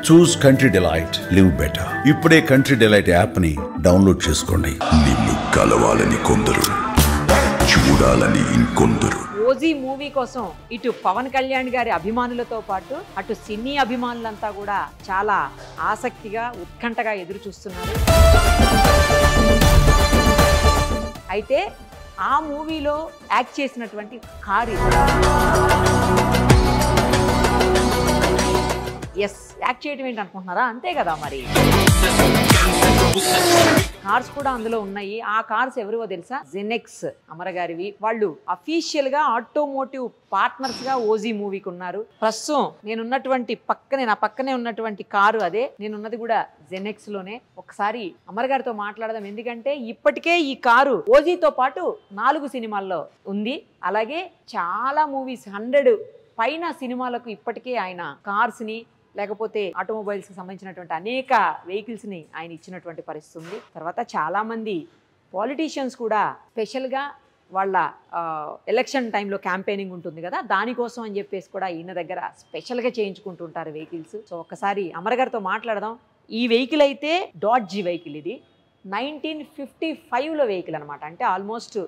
చూస్ country delight, live better. ఇప్పుడే country delight app ని download చేసుకోండి. నిన్ను కలవాలని కొందరు, చూడాలని ఇంకొందరు. ఓజీ మూవీ కోసం ఇటు పవన్ కళ్యాణ్ గారి అభిమానులతో పాటు అటు సినీ అభిమానులంతా కూడా చాలా ఆసక్తిగా ఉత్కంఠగా ఎదురు చూస్తున్నారు. అయితే ఆ మూవీలో యాక్ట్ చేసినటువంటి కారు ఎస్ యాక్ట్ చేయడం ఏంటి అనుకుంటున్నారా? అంతే కదా, మరి కార్స్ కూడా అందులో ఉన్నాయి. ఆ కార్స్ ఎవరివో తెలుసా? జెనెక్స్ అమర గారివి. వాళ్ళు అఫీషియల్ గా ఆటోమోటివ్ పార్ట్నర్స్ గా ఓజీ మూవీకి ఉన్నారు. ప్రస్తుతం నేనున్నటువంటి నా పక్కనే ఉన్నటువంటి కారు అదే. నేనున్నది కూడా జెనెక్స్ లోనే. ఒకసారి అమర్ గారితో మాట్లాడదాం. ఎందుకంటే ఇప్పటికే ఈ కారు ఓజీతో పాటు 4 సినిమాల్లో ఉంది. అలాగే చాలా మూవీస్ 100 పైన సినిమాలకు ఇప్పటికే ఆయన కార్స్ ని లేకపోతే ఆటోమొబైల్స్ కి సంబంధించినటువంటి అనేక వెహికల్స్ ని ఆయన ఇచ్చినటువంటి పరిస్థితి ఉంది. తర్వాత చాలా మంది పాలిటీషియన్స్ కూడా స్పెషల్ గా వాళ్ళ ఎలక్షన్ టైంలో క్యాంపెయినింగ్ ఉంటుంది కదా, దానికోసం అని చెప్పేసి కూడా ఈయన దగ్గర స్పెషల్ గా చేయించుకుంటుంటారు వెహికల్స్. సో ఒక్కసారి అమర్ గారితో మాట్లాడదాం. ఈ వెహికల్ అయితే డాడ్జీ వెహికల్. ఇది 1955లో వెహికల్ అనమాట. అంటే ఆల్మోస్ట్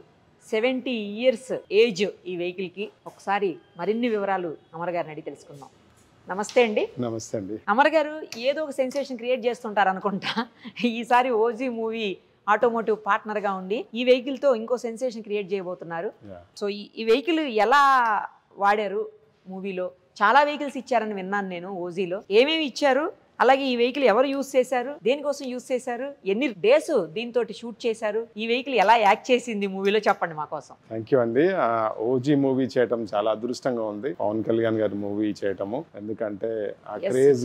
70 years ఏజ్ ఈ వెహికల్ కి. ఒకసారి మరిన్ని వివరాలు అమర్ గారిని అడిగి తెలుసుకుందాం. నమస్తే అండి. నమస్తే అండి. అమర్ గారు ఏదో ఒక సెన్సేషన్ క్రియేట్ చేస్తుంటారు అనుకుంటా. ఈసారి ఓజీ మూవీ ఆటోమోటివ్ పార్ట్నర్ గా ఉండి ఈ వెహికల్ తో ఇంకో సెన్సేషన్ క్రియేట్ చేయబోతున్నారు. సో ఈ వెహికల్ ఎలా వాడారు మూవీలో? చాలా వెహికల్స్ ఇచ్చారని విన్నాను నేను ఓజీలో. ఏమేమి ఇచ్చారు? అలాగే ఈ వెహికల్ ఎవరు యూజ్ చేశారు, దేనికోసం యూజ్ చేశారు, ఎన్ని డేస్ దీంతో షూట్ చేశారు, ఈ వెహికల్ ఎలా యాక్ట్ చేసింది మూవీలో చెప్పండి మా కోసం. థ్యాంక్ యూ అండి. ఓజీ మూవీ చేయటం చాలా అదృష్టంగా ఉంది, పవన్ కళ్యాణ్ గారి మూవీ చేయటము. ఎందుకంటే ఆ క్రేజ్,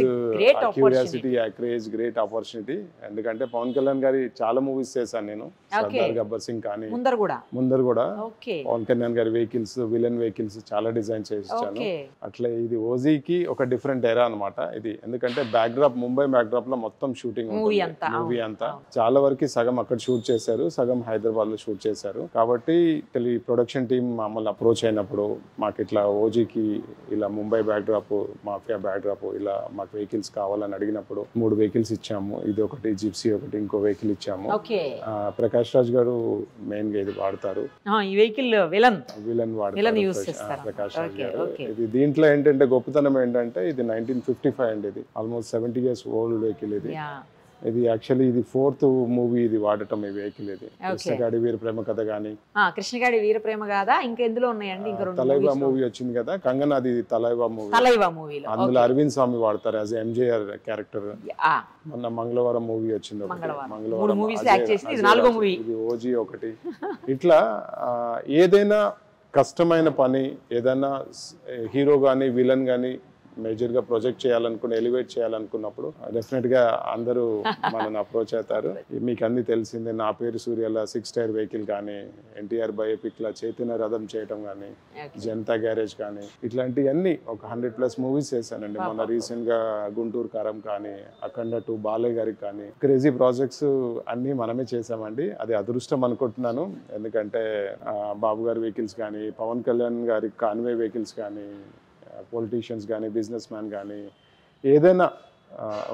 క్యూరియాసిటీ, ఆ క్రేజ్ గ్రేట్ ఆపర్చునిటీ. ఎందుకంటే పవన్ కళ్యాణ్ గారి చాలా మూవీస్ చేశాను నేను. సర్దార్ గబ్బర్ సింగ్ కానీ ముందర కూడా పవన్ కళ్యాణ్ గారి వెహికల్స్, విలన్ వెహికల్స్ చాలా డిజైన్ చేయించాను. అట్లా ఇది ఓజీకి ఒక డిఫరెంట్ ఎరా అనమాట ఇది. ఎందుకంటే ముంబై బ్యాక్డ్రాప్ లో మొత్తం షూటింగ్ మూవీ అంతా చాలా వరకు సగం అక్కడ షూట్ చేశారు, సగం హైదరాబాద్ లో షూట్ చేశారు. కాబట్టి ప్రొడక్షన్ టీమ్ మమ్మల్ని అప్రోచ్ అయినప్పుడు మాకు ఇట్లా ఓజీకి ఇలా ముంబై బ్యాక్డ్రాప్, మాఫియా బ్యాక్డ్రాప్ ఇలా మాకు వెహికల్స్ కావాలని అడిగినప్పుడు 3 వెహికల్స్ ఇచ్చాము. ఇది ఒకటి, జిప్సీ ఒకటి, ఇంకో వెహికల్ ఇచ్చాము. ప్రకాష్ రాజ్ గారు మెయిన్ గా ఇది వాడతారు. ఈ వెహికల్ విలన్ వాడతారు ప్రకాష్ రాజ్ గారు. ఇది దీంట్లో ఏంటంటే గొప్పతనం ఏంటంటే ఇది 1955 అండి. ఇది ఆల్మోస్ట్ 70 years ఓల్డ్ వెహికల్. ఇది యాక్చువల్లీ ఇది 4th మూవీ ఇది వాడటం ఈ వెహికల్. ఇది కృష్ణగాడి వీర ప్రేమ కథ గానీ, కృష్ణగాడి వీర ప్రేమ కథ ఇంకా ఎందులో ఉన్నాయండి? ఇంకా తలైవా మూవీ వచ్చింది కదా, కంగనాది తలైవా మూవీ. అందులో అరవింద్ స్వామి వాడతారు యాజ్ ఎంజేఆర్ క్యారెక్టర్. మొన్న మంగళవారం మూవీ వచ్చింది, మంగళవారం ఇది ఓజీ ఒకటి. ఇట్లా ఏదైనా కష్టమైన పని, ఏదైనా హీరో గానీ విలన్ గానీ మేజర్ గా ప్రొజెక్ట్ చేయాలనుకుని, ఎలివేట్ చేయాలనుకున్నప్పుడు డెఫినెట్ గా అందరూ మనల్ని అప్రోచ్ అవుతారు. మీకు అన్ని తెలిసిందే. నా పేరు సూర్యల 6 టైర్ వెహికల్ కానీ, ఎన్టీఆర్ బయోపిక్ లా చైతన్య రథం చేయటం కానీ, జనతా గ్యారేజ్ కానీ, ఇట్లాంటివన్నీ ఒక 100+ మూవీస్ చేశానండి. మొన్న రీసెంట్ గా గుంటూరు కారం కానీ, అఖండ 2 బాలయ్య గారికి కానీ, క్రేజీ ప్రాజెక్ట్స్ అన్ని మనమే చేసామండి. అది అదృష్టం అనుకుంటున్నాను. ఎందుకంటే బాబు గారి వెహికల్స్ కానీ, పవన్ కళ్యాణ్ గారి కాన్వే వెహికల్స్ కానీ, పొలిటీషియన్స్ కానీ, బిజినెస్ మ్యాన్ కానీ, ఏదైనా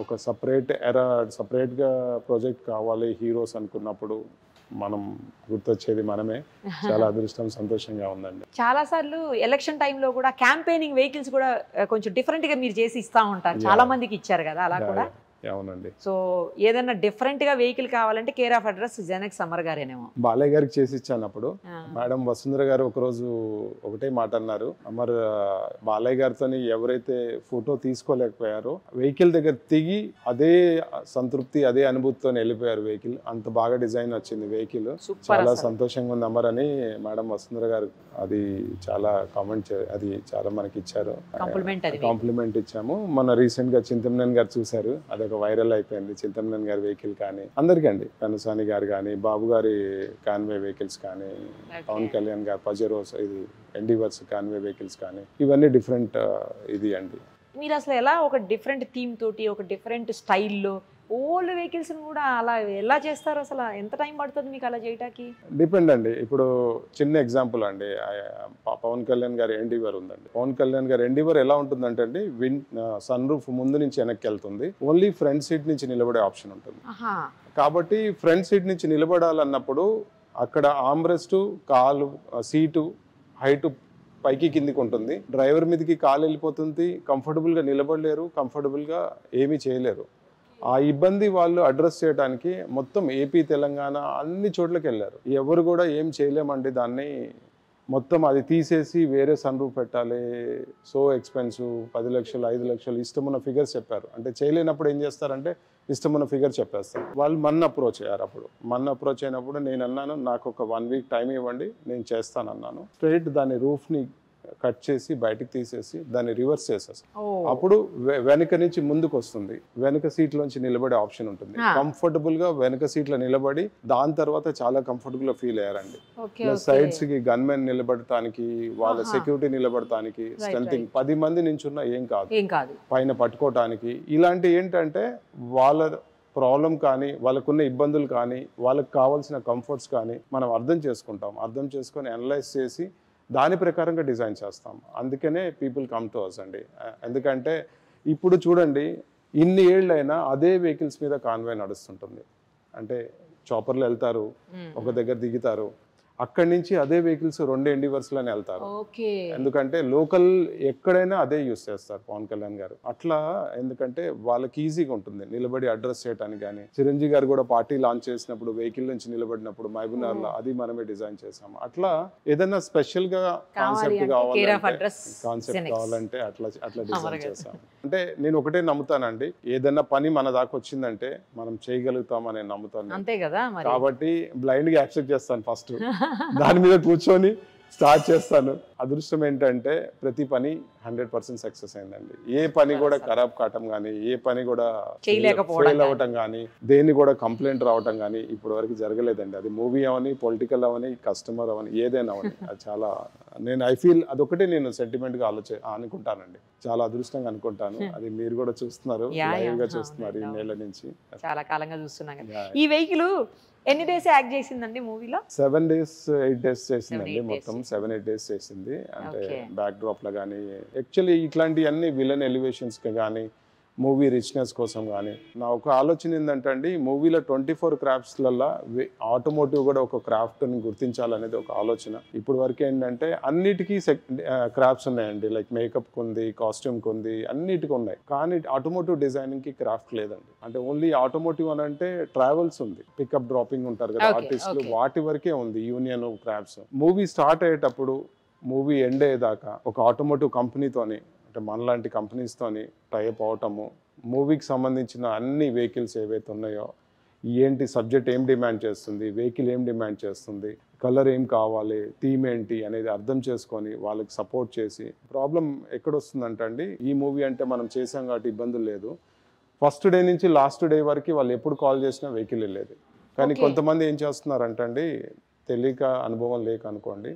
ఒక సపరేట్గా ప్రాజెక్ట్ కావాలి హీరోస్ అనుకున్నప్పుడు మనం గుర్తొచ్చేది మనమే. చాలా అదృష్టం, సంతోషంగా ఉందండి. చాలా సార్లు ఎలక్షన్ టైంలో కూడా క్యాంపెయినింగ్ వెహికల్స్ కూడా కొంచెం డిఫరెంట్ గా మీరు చేసి ఇస్తా ఉంటారు. చాలా మందికి ఇచ్చారు కదా అలా కూడా. అవునండి. సో ఏదైనా డిఫరెంట్ గా వెహికల్ కావాలంటే care of address Genex Amar గారేనేమో. బాలయ్య గారికి చేసి ఇచ్చాను అప్పుడు. మేడం వసుంధర గారు ఒకరోజు ఒకటే మాట అన్నారు, అమర్ బాలయ్య గారితో ఎవరైతే ఫోటో తీసుకోలేకపోయారో వెహికల్ దగ్గర దిగి అదే సంతృప్తి, అదే అనుభూతితో వెళ్ళిపోయారు. వెహికల్ అంత బాగా డిజైన్ వచ్చింది వెహికల్. చాలా సంతోషంగా ఉంది అమర్ అని మేడం వసుంధర గారు అది చాలా కామెంట్, అది చాలా మనకి ఇచ్చారు, కాంప్లిమెంట్ ఇచ్చాము. మన రీసెంట్ గా చింతమనేని గారు చూశారు, అదొక వైరల్ అయిపోయింది. చింతమనేని గారి వెహికల్ కానీ, అందరికండి, కనుసాని గారు కానీ, బాబు గారి కాన్వే వెహికల్స్ కానీ, పవన్ కళ్యాణ్ గారి పజెరోస్, ఇది ఎండివర్స్ కాన్వే వెహికల్స్ కానీ, ఇవన్నీ డిఫరెంట్ ఇది అండి. మీరు అసలు ఎలా ఒక డిఫరెంట్ థీమ్ తోటి ఒక డిఫరెంట్ స్టైల్లో ఓల్డ్ వెహికల్స్ కూడా అలా ఎలా చేస్తారు? అసలు ఎంత టైం పడుతుంది మీకు అలా చేయటానికి? డిపెండ్ అండి. ఇప్పుడు చిన్న ఎగ్జాంపుల్ అండి, పవన్ కళ్యాణ్ గారి ఎండివర్ ఉందండి. పవన్ కళ్యాణ్ గారి ఎండివర్ ఎలా ఉంటుందంటే అండి, సన్ రూఫ్ ముందు నుంచి వెనక్కి వెళ్తుంది, ఓన్లీ ఫ్రంట్ సీట్ నుంచి నిలబడే ఆప్షన్ ఉంటుంది. కాబట్టి ఫ్రంట్ సీట్ నుంచి నిలబడాలన్నప్పుడు అక్కడ ఆమ్రెస్ట్, కాలు, సీటు హైట్ పైకి కిందికి ఉంటుంది, డ్రైవర్ మీదకి కాలు వెళ్ళిపోతుంది, కంఫర్టబుల్గా నిలబడలేరు, కంఫర్టబుల్గా ఏమీ చేయలేరు. ఆ ఇబ్బంది వాళ్ళు అడ్రస్ చేయడానికి మొత్తం ఏపీ, తెలంగాణ అన్ని చోట్లకి వెళ్ళారు. ఎవరు కూడా ఏం చేయలేమండి దాన్ని. మొత్తం అది తీసేసి వేరే సన్ రూఫ్ పెట్టాలి, సో ఎక్స్పెన్సివ్, 10 లక్షలు 5 లక్షలు ఇష్టమున్న ఫిగర్స్ చెప్పారు. అంటే చేయలేనప్పుడు ఏం చేస్తారంటే ఇష్టమున్న ఫిగర్ చెప్పేస్తారు. వాళ్ళు మన అప్రోచ్ అయ్యారు. అప్పుడు మన అప్రోచ్ అయినప్పుడు నేను అన్నాను, నాకు ఒక 1 వీక్ టైం ఇవ్వండి, నేను చేస్తాను అన్నాను. స్ట్రైట్ దాని రూఫ్ని కట్ చేసి బయటికి తీసేసి దాన్ని రివర్స్ చేసేస్తాం. అప్పుడు వెనక నుంచి ముందుకు వస్తుంది, వెనక సీట్లోంచి నిలబడే ఆప్షన్ ఉంటుంది. కంఫర్టబుల్ గా వెనక సీట్లో నిలబడి దాని తర్వాత చాలా కంఫర్టబుల్ గా ఫీల్ అయ్యారండి. సైడ్స్ కి గన్మెన్ నిలబడటానికి, వాళ్ళ సెక్యూరిటీ నిలబడటానికి, స్ట్రెంథింగ్ 10 మంది నించున్నా ఏం కాదు, పైన పట్టుకోవటానికి. ఇలాంటి ఏంటంటే వాళ్ళ ప్రాబ్లం కానీ, వాళ్ళకున్న ఇబ్బందులు కానీ, వాళ్ళకి కావాల్సిన కంఫర్ట్స్ కానీ మనం అర్థం చేసుకుంటాం. అర్థం చేసుకొని అనలైజ్ చేసి దాని ప్రకారంగా డిజైన్ చేస్తాం. అందుకనే పీపుల్ కమ్ టు అస్ అండి. ఎందుకంటే ఇప్పుడు చూడండి, ఇన్ని ఏళ్ళైనా అదే వెహికల్స్ మీద కాన్వాయ్ నడుస్తుంటుంది. అంటే చాపర్లు వెళ్తారు, ఒక దగ్గర దిగుతారు, అక్కడి నుంచి అదే వెహికల్స్ 2 ఎండివర్స్లోనే వెళ్తారు. ఎందుకంటే లోకల్ ఎక్కడైనా అదే యూస్ చేస్తారు పవన్ కళ్యాణ్ గారు. అట్లా ఎందుకంటే వాళ్ళకి ఈజీగా ఉంటుంది నిలబడి అడ్రస్ చేయడానికి. కానీ చిరంజీవి గారు కూడా పార్టీ లాంచ్ చేసినప్పుడు వెహికల్ నుంచి నిలబడినప్పుడు మహబూబ్నగర్లో అది మనమే డిజైన్ చేసాము. అట్లా ఏదైనా స్పెషల్ గా కాన్సెప్ట్ కావాలంటే అట్లా డిజైన్ చేసాము. అంటే నేను ఒకటే నమ్ముతానండి, ఏదైనా పని మన దాకా వచ్చిందంటే మనం చేయగలుగుతామని నమ్ముతాను. అంతే కదా, కాబట్టి బ్లైండ్ గా యాక్సెప్ట్ చేస్తాను. ఫస్ట్ దాని మీద కూర్చొని స్టార్ట్ చేస్తాను. అదృష్టం ఏంటంటే ప్రతి పని 100% సక్సెస్ అయిందండి. ఏ పని కూడా ఖరాబ్ కావటం కానీ, ఏ పని కూడా ఫెయిల్ అవ్వటం కానీ, దేన్ని కూడా కంప్లైంట్ రావటం కానీ ఇప్పటి వరకు జరగలేదండి. అది మూవీ అవని, పొలిటికల్ అవని, కస్టమర్ అవని, ఏదైనా అవని. అది చాలా ఐ ఫీల్ అదొకటే నేను సెంటిమెంట్ గా అనుకుంటానండి. చాలా అదృష్టంగా అనుకుంటాను. అది మీరు కూడా చూస్తున్నారు, లైవ్ గా చూస్తున్నారు ఈ నెల నుంచి. చాలా కాలంగా చూస్తున్నాం. ఈ వెహికల్ ఎన్ని డేస్ యాక్ట్ చేసిందండి మూవీలో? 7 days 8 days చేసిందండి. మొత్తం 7-8 days చేసింది. అంటే బ్యాక్ డ్రాప్ లో కానీ, యాక్చువల్లీ ఇట్లాంటివన్నీ విలన్ ఎలివేషన్స్ కి కానీ, మూవీ రిచ్నెస్ కోసం కానీ నా ఒక ఆలోచన ఏంటంటే అండి, మూవీలో 24 క్రాఫ్ట్స్లలో ఆటోమోటివ్ కూడా ఒక క్రాఫ్ట్ని గుర్తించాలనేది ఒక ఆలోచన. ఇప్పుడు వరకు ఏంటంటే అన్నిటికీ క్రాఫ్ట్స్ ఉన్నాయండి, లైక్ మేకప్ ఉంది, కాస్ట్యూమ్ ఉంది, అన్నిటికీ ఉన్నాయి. కానీ ఆటోమోటివ్ డిజైనింగ్కి క్రాఫ్ట్ లేదండి. అంటే ఓన్లీ ఆటోమోటివ్ అని అంటే ట్రావెల్స్ ఉంది, పికప్ డ్రాపింగ్ ఉంటారు కదా ఆర్టిస్టులు, వాటి వరకే ఉంది యూనియన్ క్రాఫ్ట్స్. మూవీ స్టార్ట్ అయ్యేటప్పుడు మూవీ ఎండ్ అయ్యేదాకా ఒక ఆటోమోటివ్ కంపెనీతోని, అంటే మనలాంటి కంపెనీస్తోని టైప్ అవటము, మూవీకి సంబంధించిన అన్ని వెహికల్స్ ఏవైతే ఉన్నాయో, ఏంటి సబ్జెక్ట్ ఏం డిమాండ్ చేస్తుంది, వెహికల్ ఏం డిమాండ్ చేస్తుంది, కలర్ ఏం కావాలి, థీమ్ ఏంటి అనేది అర్థం చేసుకొని వాళ్ళకి సపోర్ట్ చేసి. ప్రాబ్లం ఎక్కడొస్తుందంటే అండి, ఈ మూవీ అంటే మనం చేసాం కాబట్టి ఇబ్బందులు లేదు, ఫస్ట్ డే నుంచి లాస్ట్ డే వరకు వాళ్ళు ఎప్పుడు కాల్ చేసినా వెహికల్ వెళ్ళేది. కానీ కొంతమంది ఏం చేస్తున్నారంటే అండి, తెలియక అనుభవం లేక అనుకోండి,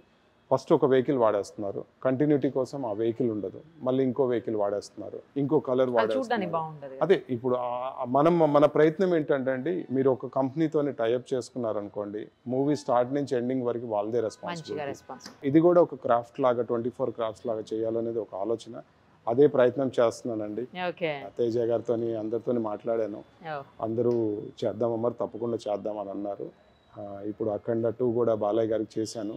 ఫస్ట్ ఒక వెహికల్ వాడేస్తున్నారు, కంటిన్యూటీ కోసం ఆ వెహికల్ ఉండదు, మళ్ళీ ఇంకో వెహికల్ వాడేస్తున్నారు, ఇంకో కలర్ వాడేస్తున్నారు. అదే ఇప్పుడు మన ప్రయత్నం ఏంటంటే అండి, మీరు ఒక కంపెనీతోని టైఅప్ చేసుకున్నారనుకోండి, మూవీ స్టార్ట్ నుంచి ఎండింగ్ వరకు వాళ్ళదే రెస్పాన్సిబిలిటీ. ఇది కూడా ఒక క్రాఫ్ట్ లాగా 24 క్రాఫ్ట్స్ లాగా చేయాలనేది ఒక ఆలోచన. అదే ప్రయత్నం చేస్తున్నానండి. తేజ గారితో అందరితో మాట్లాడాను, అందరూ చేద్దాం మరి తప్పకుండా చేద్దామని అన్నారు. ఇప్పుడు అఖండ 2 కూడా బాలయ్య గారికి చేశాను.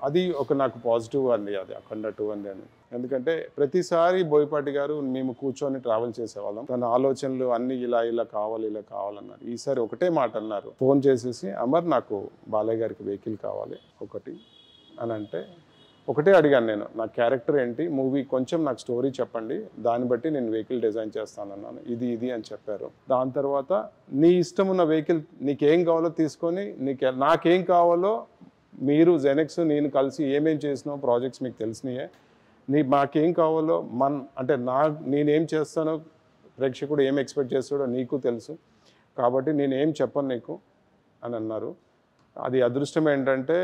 అది ఒక నాకు పాజిటివ్ అండి, అది అఖండ 2 అండి. ఎందుకంటే ప్రతిసారి బోయపాటి గారు మేము కూర్చొని ట్రావెల్ చేసేవాళ్ళం, తన ఆలోచనలు అన్ని ఇలా కావాలన్నారు. ఈసారి ఒకటే మాట అన్నారు, ఫోన్ చేసేసి, అమర్ నాకు బాలయ్య గారికి వెహికల్ కావాలి ఒకటి అని అంటే, ఒకటే అడిగాను నేను, నా క్యారెక్టర్ ఏంటి, మూవీ కొంచెం నాకు స్టోరీ చెప్పండి, దాన్ని బట్టి నేను వెహికల్ డిజైన్ చేస్తానన్నాను. ఇది అని చెప్పారు. దాని తర్వాత నీ ఇష్టం ఉన్న వెహికల్ నీకేం కావాలో తీసుకొని, నాకేం కావాలో మీరు జెనెక్స్ నేను కలిసి ఏమేం చేసినావు ప్రాజెక్ట్స్ మీకు తెలిసినాయే, మాకేం కావాలో అంటే నేనేం చేస్తానో, ప్రేక్షకుడు ఏం ఎక్స్పెక్ట్ చేస్తాడో నీకు తెలుసు, కాబట్టి నేనేం చెప్పను నీకు అని అన్నారు. అది అదృష్టం ఏంటంటే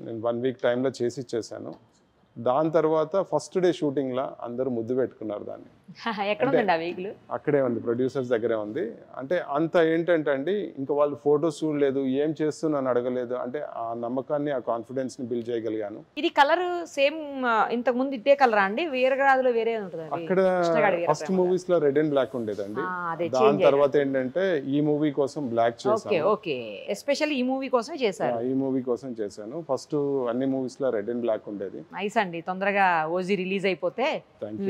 నేను 1 వీక్ టైంలో చేసి ఇచ్చేసాను. దాని తర్వాత ఫస్ట్ డే షూటింగ్ లా అందరూ ముద్దు పెట్టుకున్నారు దాన్ని. ఎక్కడ ఉందండి ఆ వెహికల్? అక్కడే ఉంది, ప్రొడ్యూసర్స్ దగ్గరే ఉంది. అంటే అంత ఏంటంటే అండి, ఇంకా వాళ్ళు ఫొటోస్ చూడలేదు, ఏం చేస్తున్నాను అడగలేదు. అంటే ఆ నమ్మకాన్ని, ఆ కాన్ఫిడెన్స్ ని బిల్డ్ చేయగలిగాను. ఇది కలర్ సేమ్ ఇంతకు ముందు ఇదే కలరా అండి? వీరగాదులో వేరే ఉంటుంది? అక్కడ ఫస్ట్ మూవీస్ లో రెడ్ అండ్ బ్లాక్ ఉండేదండి. దాని తర్వాత ఏంటంటే ఈ మూవీ కోసం బ్లాక్ చేశాను. ఓకే, ఎస్పెషల్లీ ఈ మూవీ కోసమే చేశారు? ఈ మూవీ కోసం చేశాను. ఫస్ట్ అన్ని మూవీస్ లో రెడ్ అండ్ బ్లాక్ ఉండేది. నైస్ అండి. తొందరగా ఓజీ రిలీజ్ అయిపోతే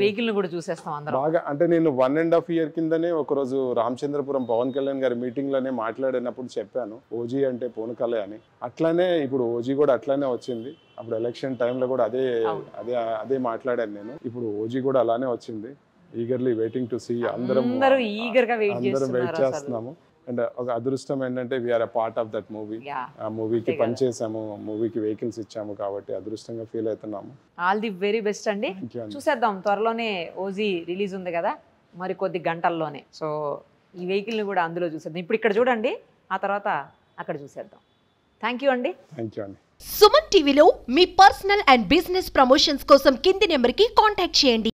వెహికల్ ని కూడా చూసేస్తాం అందరం. బాగా అంటే నేను 1.5 year కిందనే ఒకరోజు రామచంద్రపురం పవన్ కళ్యాణ్ గారి మీటింగ్ లోనే మాట్లాడినప్పుడు చెప్పాను ఓజీ అంటే పూనకలే అని. అట్లానే ఇప్పుడు ఓజీ కూడా అట్లానే వచ్చింది. అప్పుడు ఎలక్షన్ టైంలో కూడా అదే మాట్లాడాను నేను. ఇప్పుడు ఓజీ కూడా అలానే వచ్చింది. Eagerly waiting to see. అందరం వెయిట్ చేస్తున్నాము. అండ్ ఒక అదృష్టం ఏంటంటే we are a part of that movie. ఆ మూవీకి పనిచేసాము, మూవీకి వెహికల్స్ ఇచ్చాము కాబట్టి అదృష్టంగా ఫీల్ అవుతున్నాము. ఆల్ ది వెరీ బెస్ట్ అండి. చూసేద్దాం, త్వరలోనే ఓజీ రిలీజ్ ఉంది కదా, మరి కొద్ది గంటల్లోనే. సో ఈ వెహికల్ని కూడా అందులో చూసేద్దాం. ఇప్పుడు ఇక్కడ చూడండి, ఆ తర్వాత అక్కడ చూసేద్దాం. థ్యాంక్ యూ అండి. థ్యాంక్ యూ అండి. సుమన్ టీవీలో మీ పర్సనల్ అండ్ బిజినెస్ ప్రమోషన్స్ కోసం కింది నెంబర్కి కాంటాక్ట్ చేయండి.